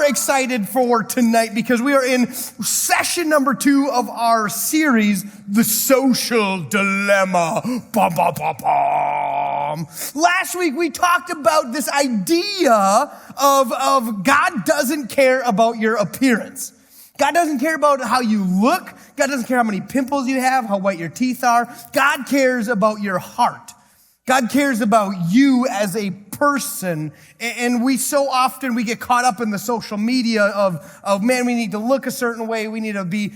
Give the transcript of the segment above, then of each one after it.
excited for tonight because we are in session number 2 of our series, The Social Dilemma. Bum, bum, bum, bum. Last week we talked about this idea of God doesn't care about your appearance. God doesn't care about how you look. God doesn't care how many pimples you have, how white your teeth are. God cares about your heart. God cares about you as a person. And we so often, we get caught up in the social media of man, we need to look a certain way. We need to be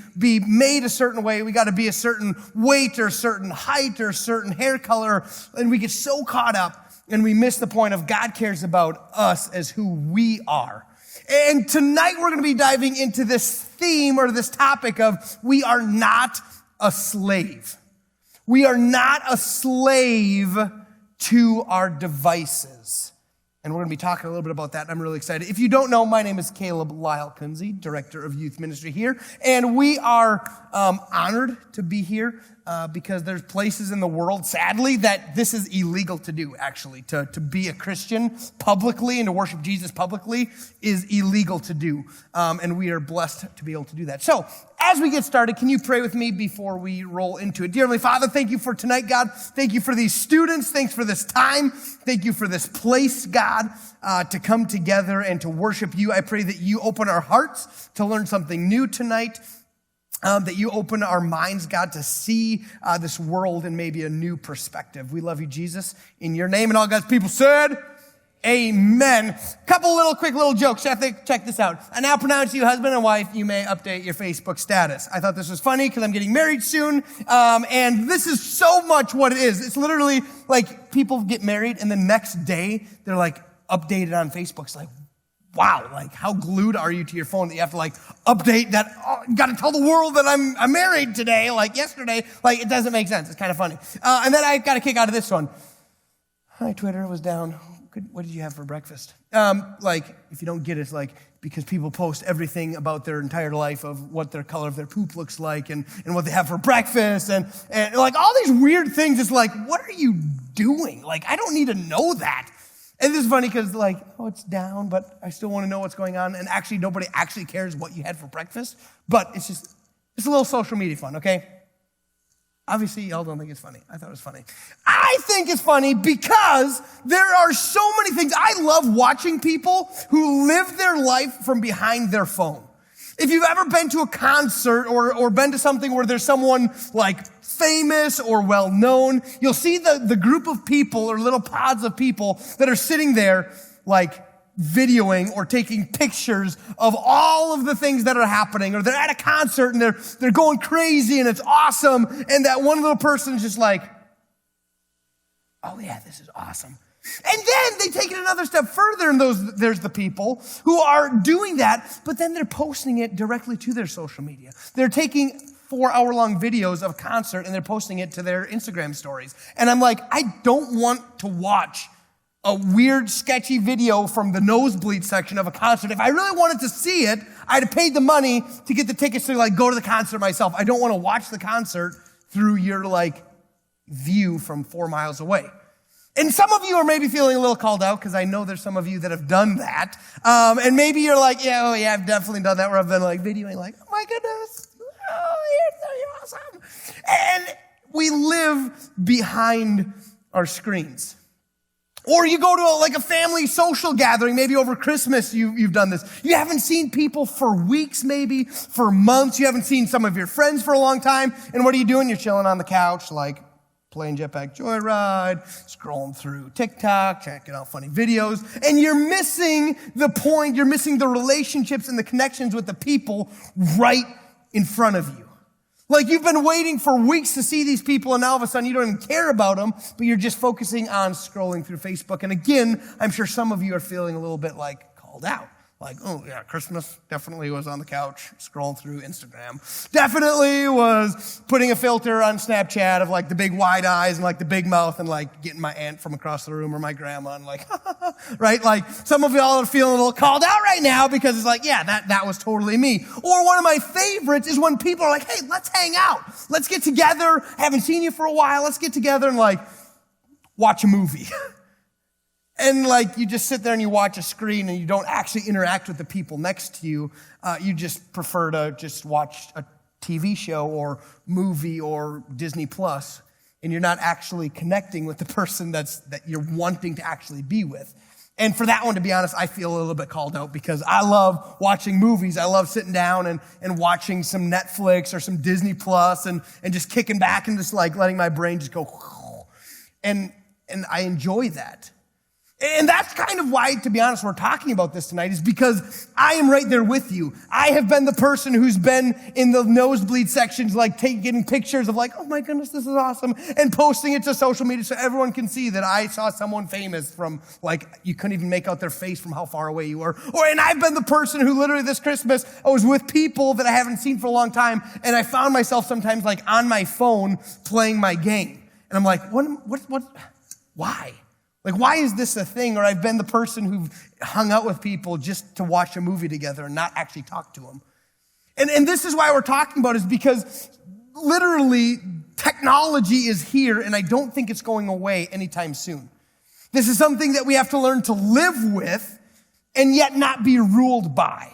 made a certain way. We got to be a certain weight or certain height or certain hair color. And we get so caught up and we miss the point of God cares about us as who we are. And tonight we're going to be diving into this theme or this topic of we are not a slave. We are not a slave to our devices. And we're going to be talking a little bit about that. I'm really excited. If you don't know, my name is Caleb Lyle Kunze, Director of Youth Ministry here. And we are honored to be here because there's places in the world, sadly, that this is illegal to do, actually. To be a Christian publicly and to worship Jesus publicly is illegal to do. And we are blessed to be able to do that. So, as we get started, can you pray with me before we roll into it? Dear Heavenly Father, thank you for tonight, God. Thank you for these students. Thanks for this time. Thank you for this place, God, to come together and to worship you. I pray that you open our hearts to learn something new tonight, that you open our minds, God, to see this world in maybe a new perspective. We love you, Jesus, in your name. And all God's people said, amen. Couple quick little jokes. Check this out. I now pronounce you husband and wife. You may update your Facebook status. I thought this was funny because I'm getting married soon. And this is so much what it is. It's literally like people get married and the next day they're like updated on Facebook. It's like, wow, like how glued are you to your phone that you have to like update that? Oh, you got to tell the world that I'm married today, like yesterday. Like it doesn't make sense. It's kind of funny. And then I got a kick out of this one. Hi, Twitter was down. What did you have for breakfast? Like, if you don't get it, it's like, because people post everything about their entire life of what their color of their poop looks like and what they have for breakfast and like all these weird things. It's like, what are you doing? Like, I don't need to know that. And this is funny because like, oh, it's down, but I still want to know what's going on. And actually, nobody actually cares what you had for breakfast. But it's a little social media fun, okay? Obviously, y'all don't think it's funny. I thought it was funny. I think it's funny because there are so many things. I love watching people who live their life from behind their phone. If you've ever been to a concert or been to something where there's someone like famous or well-known, you'll see the group of people or little pods of people that are sitting there like videoing or taking pictures of all of the things that are happening, or they're at a concert and they're going crazy and it's awesome, and that one little person is just like, oh yeah, this is awesome. And then they take it another step further, and there's the people who are doing that, but then they're posting it directly to their social media. They're taking 4-hour-long videos of a concert and they're posting it to their Instagram stories. And I'm like, I don't want to watch a weird, sketchy video from the nosebleed section of a concert. If I really wanted to see it, I'd have paid the money to get the tickets to like go to the concert myself. I don't want to watch the concert through your like view from 4 miles away. And some of you are maybe feeling a little called out because I know there's some of you that have done that. And maybe you're like, yeah, I've definitely done that, where I've been like videoing like, oh my goodness, oh, you're so awesome. And we live behind our screens. Or you go to a family social gathering, maybe over Christmas you've done this. You haven't seen people for weeks, maybe for months. You haven't seen some of your friends for a long time. And what are you doing? You're chilling on the couch, like playing Jetpack Joyride, scrolling through TikTok, checking out funny videos. And you're missing the point. You're missing the relationships and the connections with the people right in front of you. Like you've been waiting for weeks to see these people, and now all of a sudden you don't even care about them, but you're just focusing on scrolling through Facebook. And again, I'm sure some of you are feeling a little bit like called out. Like, oh yeah, Christmas definitely was on the couch scrolling through Instagram. Definitely was putting a filter on Snapchat of like the big wide eyes and like the big mouth and like getting my aunt from across the room or my grandma and like, right? Like some of y'all are feeling a little called out right now because it's like, yeah, that was totally me. Or one of my favorites is when people are like, hey, let's hang out. Let's get together. I haven't seen you for a while. Let's get together and like watch a movie. And like you just sit there and you watch a screen and you don't actually interact with the people next to you. You just prefer to just watch a TV show or movie or Disney Plus, and you're not actually connecting with the person that you're wanting to actually be with. And for that one, to be honest, I feel a little bit called out because I love watching movies. I love sitting down and watching some Netflix or some Disney Plus and just kicking back and just like letting my brain just go. And I enjoy that. And that's kind of why, to be honest, we're talking about this tonight, is because I am right there with you. I have been the person who's been in the nosebleed sections, like getting pictures of like, oh my goodness, this is awesome, and posting it to social media so everyone can see that I saw someone famous from, like, you couldn't even make out their face from how far away you were. And I've been the person who literally this Christmas, I was with people that I haven't seen for a long time, and I found myself sometimes like on my phone playing my game. And I'm like, why? Like, why is this a thing? Or I've been the person who've hung out with people just to watch a movie together and not actually talk to them. And this is why we're talking about it, is because literally technology is here, and I don't think it's going away anytime soon. This is something that we have to learn to live with and yet not be ruled by.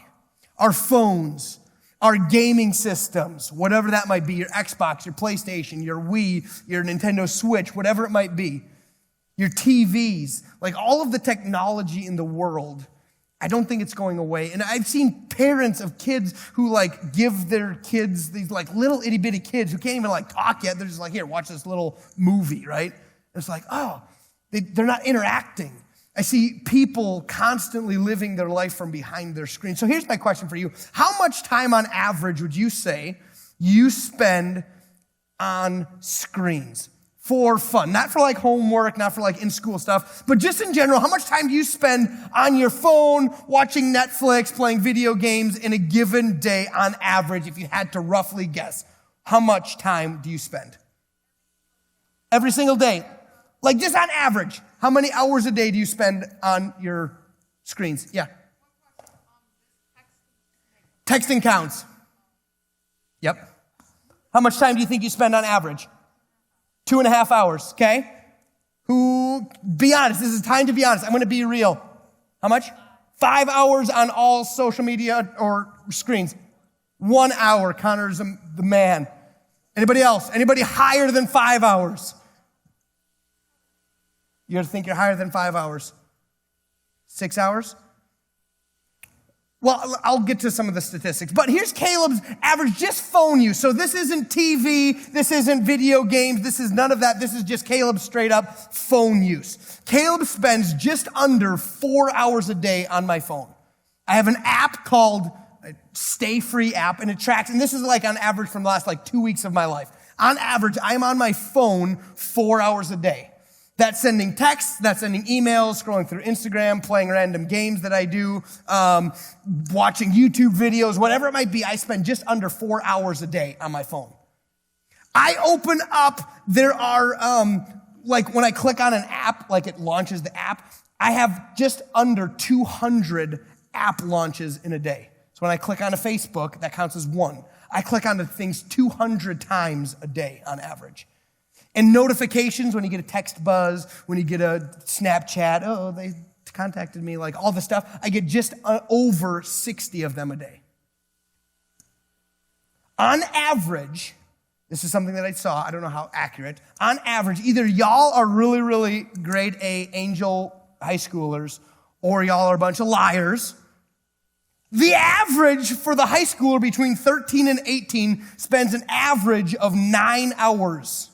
Our phones, our gaming systems, whatever that might be, your Xbox, your PlayStation, your Wii, your Nintendo Switch, whatever it might be. Your TVs, like all of the technology in the world, I don't think it's going away. And I've seen parents of kids who like give their kids, these like little itty bitty kids who can't even like talk yet. They're just like, here, watch this little movie, right? And it's like, oh, they're not interacting. I see people constantly living their life from behind their screen. So here's my question for you. How much time on average would you say you spend on screens? For fun, not for like homework, not for like in-school stuff, but just in general, how much time do you spend on your phone, watching Netflix, playing video games in a given day on average, if you had to roughly guess? How much time do you spend? Every single day. Like just on average, how many hours a day do you spend on your screens? Yeah. Texting counts. Yep. How much time do you think you spend on average? 2.5 hours, okay? Be honest, this is time to be honest. I'm gonna be real. How much? 5 hours on all social media or screens. 1 hour, Connor's the man. Anybody else? Anybody higher than 5 hours? You gotta think you're higher than 5 hours. 6 hours? Well, I'll get to some of the statistics, but here's Caleb's average just phone use. So this isn't TV, this isn't video games, this is none of that. This is just Caleb's straight up phone use. Caleb spends just under 4 hours a day on my phone. I have an app called Stay Free app, and it tracks, and this is like on average from the last like 2 weeks of my life. On average, I'm on my phone 4 hours a day. That's sending texts, that's sending emails, scrolling through Instagram, playing random games that I do, watching YouTube videos, whatever it might be. I spend just under 4 hours a day on my phone. I open up, there are, like when I click on an app, like it launches the app, I have just under 200 app launches in a day. So when I click on a Facebook, that counts as one. I click on the things 200 times a day on average. And notifications, when you get a text buzz, when you get a Snapchat, oh, they contacted me, like all the stuff, I get just over 60 of them a day. On average, this is something that I saw, I don't know how accurate, on average, either y'all are really, really grade A angel high schoolers, or y'all are a bunch of liars. The average for the high schooler between 13 and 18 spends an average of 9 hours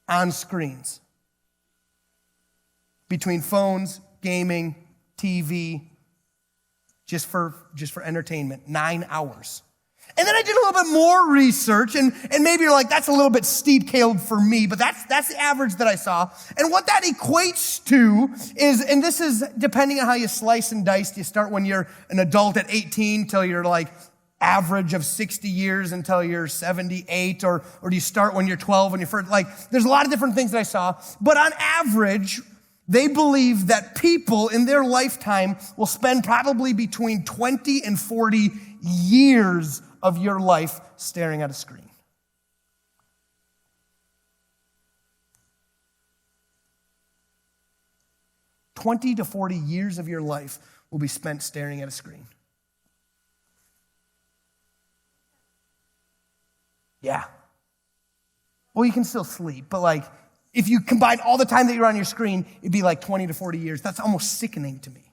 on screens. Between phones, gaming, TV, just for entertainment, 9 hours. And then I did a little bit more research, and maybe you're like, that's a little bit steep, Caleb, for me, but that's the average that I saw. And what that equates to is, and this is depending on how you slice and dice, do you start when you're an adult at 18 till you're like average of 60 years until you're 78, or do you start when you're 12 when you're first, like, there's a lot of different things that I saw, but on average, they believe that people in their lifetime will spend probably between 20 and 40 years of your life staring at a screen. 20 to 40 years of your life will be spent staring at a screen. Yeah. Well, you can still sleep, but if you combine all the time that you're on your screen, it'd be 20 to 40 years. That's almost sickening to me.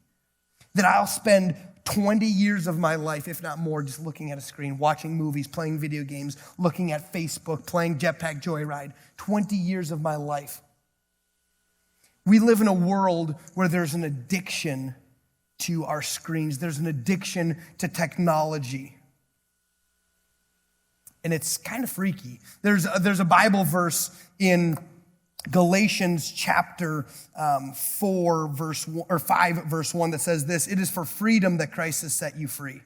That I'll spend 20 years of my life, if not more, just looking at a screen, watching movies, playing video games, looking at Facebook, playing Jetpack Joyride. 20 years of my life. We live in a world where there's an addiction to our screens. There's an addiction to technology. And it's kind of freaky. There's a Bible verse in Galatians chapter 5, verse 1 that says this: "It is for freedom that Christ has set you free.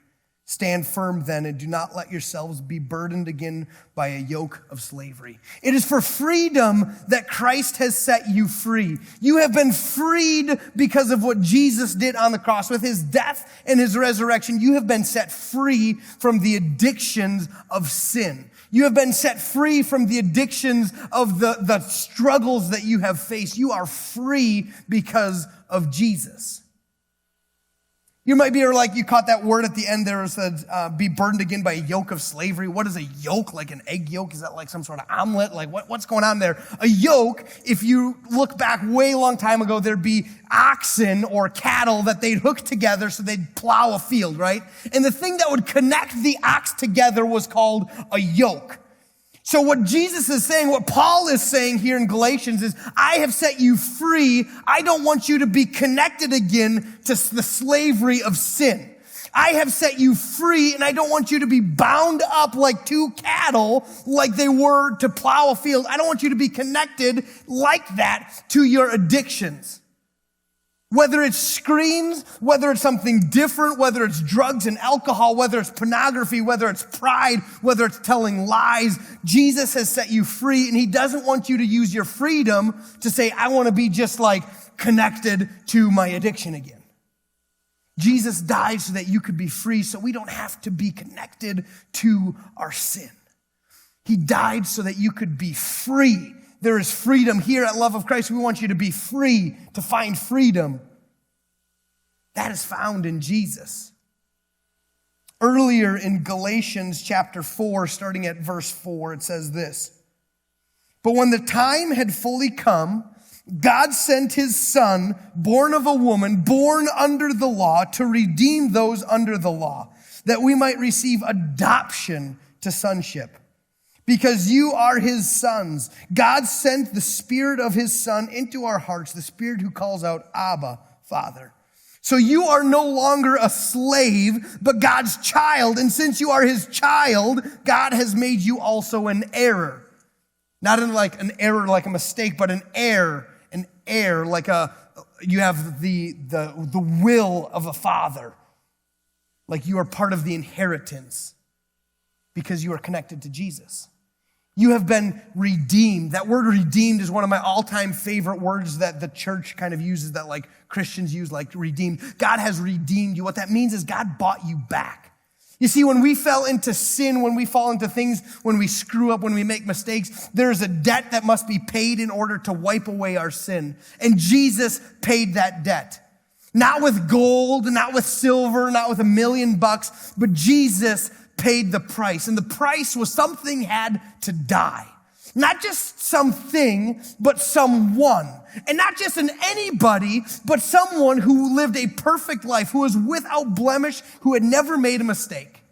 Stand firm then, and do not let yourselves be burdened again by a yoke of slavery." It is for freedom that Christ has set you free. You have been freed because of what Jesus did on the cross. With his death and his resurrection, you have been set free from the addictions of sin. You have been set free from the addictions of the struggles that you have faced. You are free because of Jesus. You might be you caught that word at the end there. It said, be burdened again by a yoke of slavery. What is a yoke? Like an egg yolk? Is that some sort of omelet? What's going on there? A yoke, if you look back way long time ago, there'd be oxen or cattle that they'd hook together so they'd plow a field, right? And the thing that would connect the ox together was called a yoke. So what Jesus is saying, what Paul is saying here in Galatians is, I have set you free. I don't want you to be connected again to the slavery of sin. I have set you free, and I don't want you to be bound up like two cattle like they were to plow a field. I don't want you to be connected like that to your addictions. Whether it's screens, whether it's something different, whether it's drugs and alcohol, whether it's pornography, whether it's pride, whether it's telling lies, Jesus has set you free, and he doesn't want you to use your freedom to say, I want to be just connected to my addiction again. Jesus died so that you could be free, so we don't have to be connected to our sin. He died so that you could be free. There is freedom here at Love of Christ. We want you to be free, to find freedom. That is found in Jesus. Earlier in Galatians chapter 4, starting at verse 4, it says this: "But when the time had fully come, God sent his Son, born of a woman, born under the law, to redeem those under the law, that we might receive adoption to sonship. Because you are his sons, God sent the Spirit of his Son into our hearts, the Spirit who calls out, Abba, Father. So you are no longer a slave, but God's child. And since you are his child, God has made you also an heir." Not in an error like a mistake, but an heir, you have the will of a father. Like you are part of the inheritance because you are connected to Jesus. You have been redeemed. That word redeemed is one of my all-time favorite words that the church kind of uses, that Christians use, redeemed. God has redeemed you. What that means is God bought you back. You see, when we fell into sin, when we fall into things, when we screw up, when we make mistakes, there's a debt that must be paid in order to wipe away our sin. And Jesus paid that debt. Not with gold, not with silver, not with $1 million, but Jesus paid the price. And the price was something had to die. Not just something, but someone. And not just an anybody, but someone who lived a perfect life, who was without blemish, who had never made a mistake.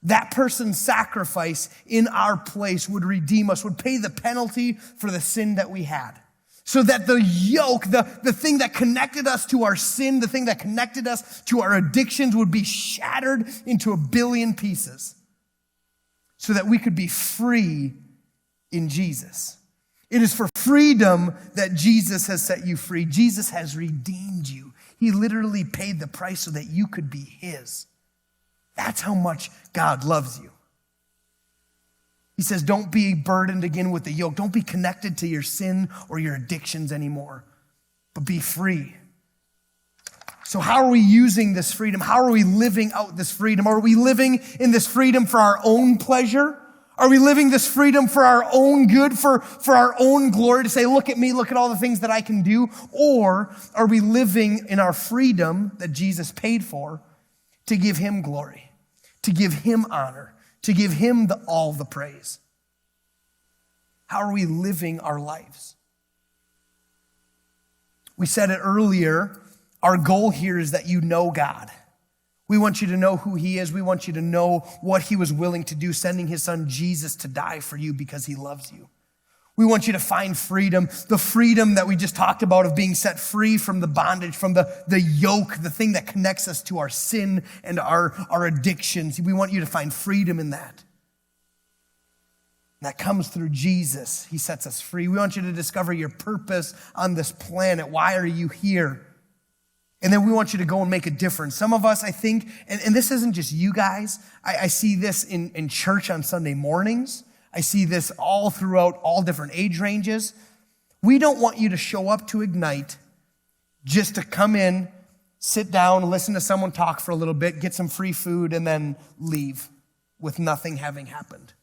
That person's sacrifice in our place would redeem us, would pay the penalty for the sin that we had. So that the yoke, the thing that connected us to our sin, the thing that connected us to our addictions would be shattered into 1 billion pieces. So that we could be free in Jesus. It is for freedom that Jesus has set you free. Jesus has redeemed you. He literally paid the price so that you could be his. That's how much God loves you. He says, don't be burdened again with the yoke. Don't be connected to your sin or your addictions anymore, but be free. So how are we using this freedom? How are we living out this freedom? Are we living in this freedom for our own pleasure? Are we living this freedom for our own good, for our own glory, to say, look at me, look at all the things that I can do? Or are we living in our freedom that Jesus paid for to give him glory, to give him honor, to give him all the praise? How are we living our lives? We said it earlier, our goal here is that you know God. We want you to know who he is. We want you to know what he was willing to do, sending his son Jesus to die for you because he loves you. We want you to find freedom, the freedom that we just talked about of being set free from the bondage, from the yoke, the thing that connects us to our sin and our addictions. We want you to find freedom in that. That comes through Jesus. He sets us free. We want you to discover your purpose on this planet. Why are you here? And then we want you to go and make a difference. Some of us, I think, and this isn't just you guys. I see this in church on Sunday mornings. I see this all throughout all different age ranges. We don't want you to show up to Ignite just to come in, sit down, listen to someone talk for a little bit, get some free food, and then leave with nothing having happened.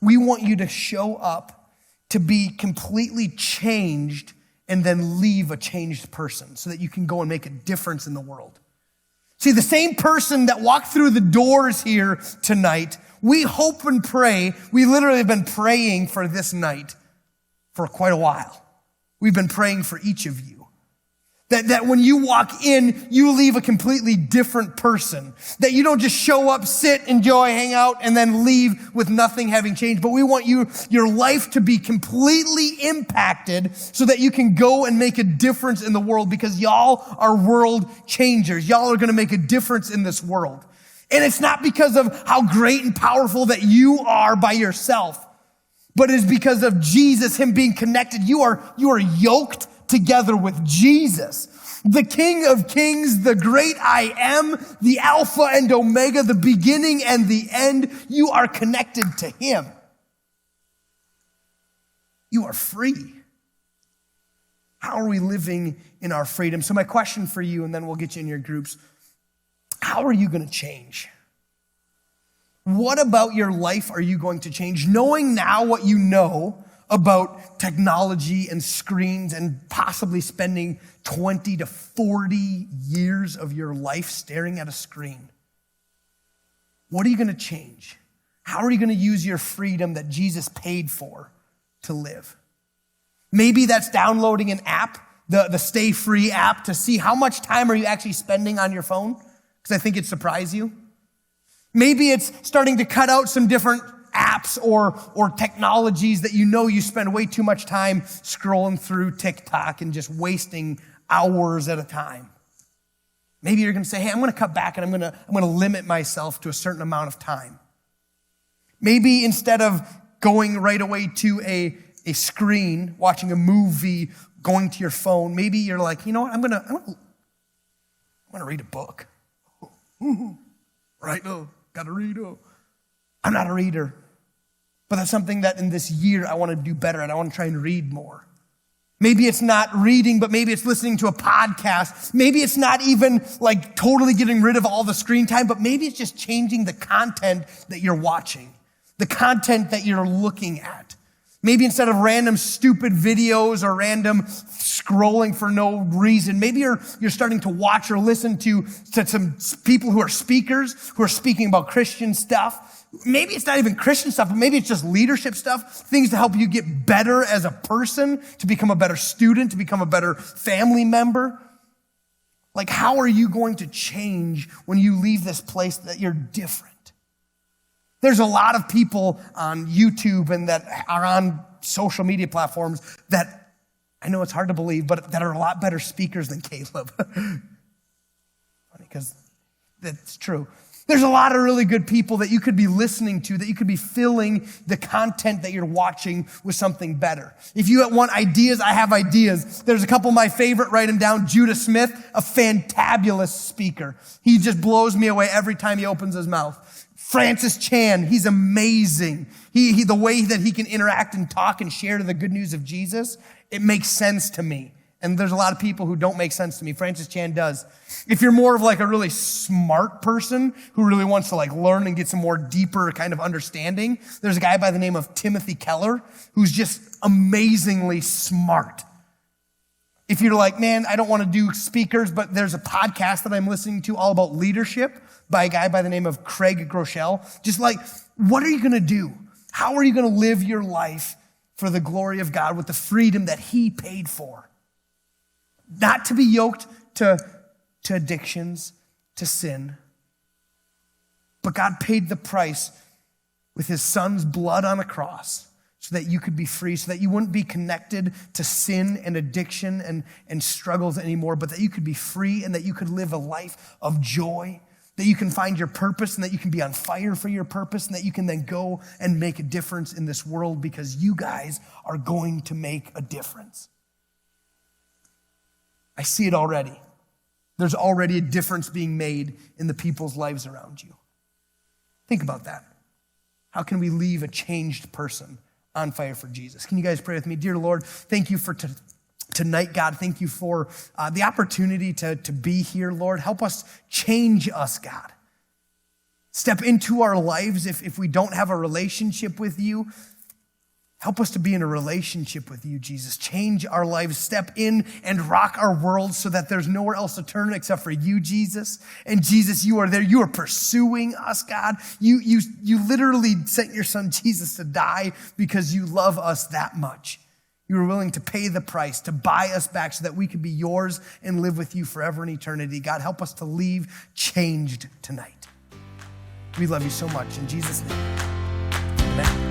We want you to show up to be completely changed and then leave a changed person so that you can go and make a difference in the world. See, the same person that walked through the doors here tonight, we hope and pray, we literally have been praying for this night for quite a while. We've been praying for each of you. That when you walk in, you leave a completely different person. That you don't just show up, sit, enjoy, hang out, and then leave with nothing having changed. But we want your life to be completely impacted so that you can go and make a difference in the world, because y'all are world changers. Y'all are going to make a difference in this world. And it's not because of how great and powerful that you are by yourself, but it's because of Jesus, him being connected. You are yoked together with Jesus, the King of Kings, the great I am, the Alpha and Omega, the beginning and the end. You are connected to him. You are free. How are we living in our freedom? So my question for you, and then we'll get you in your groups, how are you going to change? What about your life are you going to change? Knowing now what you know about technology and screens and possibly spending 20 to 40 years of your life staring at a screen. What are you going to change? How are you going to use your freedom that Jesus paid for to live? Maybe that's downloading an app, the Stay Free app, to see how much time are you actually spending on your phone, because I think it'd surprise you. Maybe it's starting to cut out some different apps or technologies that you know you spend way too much time scrolling through TikTok and just wasting hours at a time. Maybe you're going to say, hey, I'm going to cut back and I'm going to limit myself to a certain amount of time. Maybe instead of going right away to a screen, watching a movie, going to your phone, maybe you're like, you know what, I'm going to read a book. Right? Oh, got to read. Oh. I'm not a reader, but that's something that in this year I want to do better at. I want to try and read more. Maybe it's not reading, but maybe it's listening to a podcast. Maybe it's not even like totally getting rid of all the screen time, but maybe it's just changing the content that you're watching, the content that you're looking at. Maybe instead of random stupid videos or random scrolling for no reason, maybe you're starting to watch or listen to some people who are speakers, who are speaking about Christian stuff. Maybe it's not even Christian stuff, but maybe it's just leadership stuff, things to help you get better as a person, to become a better student, to become a better family member. Like, how are you going to change when you leave this place that you're different? There's a lot of people on YouTube and that are on social media platforms that, I know it's hard to believe, but that are a lot better speakers than Caleb. Funny, because that's true. There's a lot of really good people that you could be listening to, that you could be filling the content that you're watching with something better. If you want ideas, I have ideas. There's a couple of my favorite, write them down. Judah Smith, a fantabulous speaker. He just blows me away every time he opens his mouth. Francis Chan, he's amazing. The way that he can interact and talk and share the good news of Jesus, it makes sense to me. And there's a lot of people who don't make sense to me. Francis Chan does. If you're more of like a really smart person who really wants to like learn and get some more deeper kind of understanding, there's a guy by the name of Timothy Keller who's just amazingly smart. If you're like, man, I don't want to do speakers, but there's a podcast that I'm listening to all about leadership by a guy by the name of Craig Groeschel. Just like, what are you going to do? How are you going to live your life for the glory of God with the freedom that he paid for? Not to be yoked to addictions, to sin, but God paid the price with his son's blood on a cross so that you could be free, so that you wouldn't be connected to sin and addiction and struggles anymore, but that you could be free and that you could live a life of joy, that you can find your purpose and that you can be on fire for your purpose and that you can then go and make a difference in this world because you guys are going to make a difference. I see it already. There's already a difference being made in the people's lives around you. Think about that. How can we leave a changed person on fire for Jesus? Can you guys pray with me? Dear Lord, thank you for tonight, God. Thank you for the opportunity to be here, Lord. Help us, change us, God. Step into our lives if we don't have a relationship with you. Help us to be in a relationship with you, Jesus. Change our lives. Step in and rock our world so that there's nowhere else to turn except for you, Jesus. And Jesus, you are there. You are pursuing us, God. You literally sent your son, Jesus, to die because you love us that much. You were willing to pay the price, to buy us back so that we could be yours and live with you forever in eternity. God, help us to leave changed tonight. We love you so much. In Jesus' name, amen.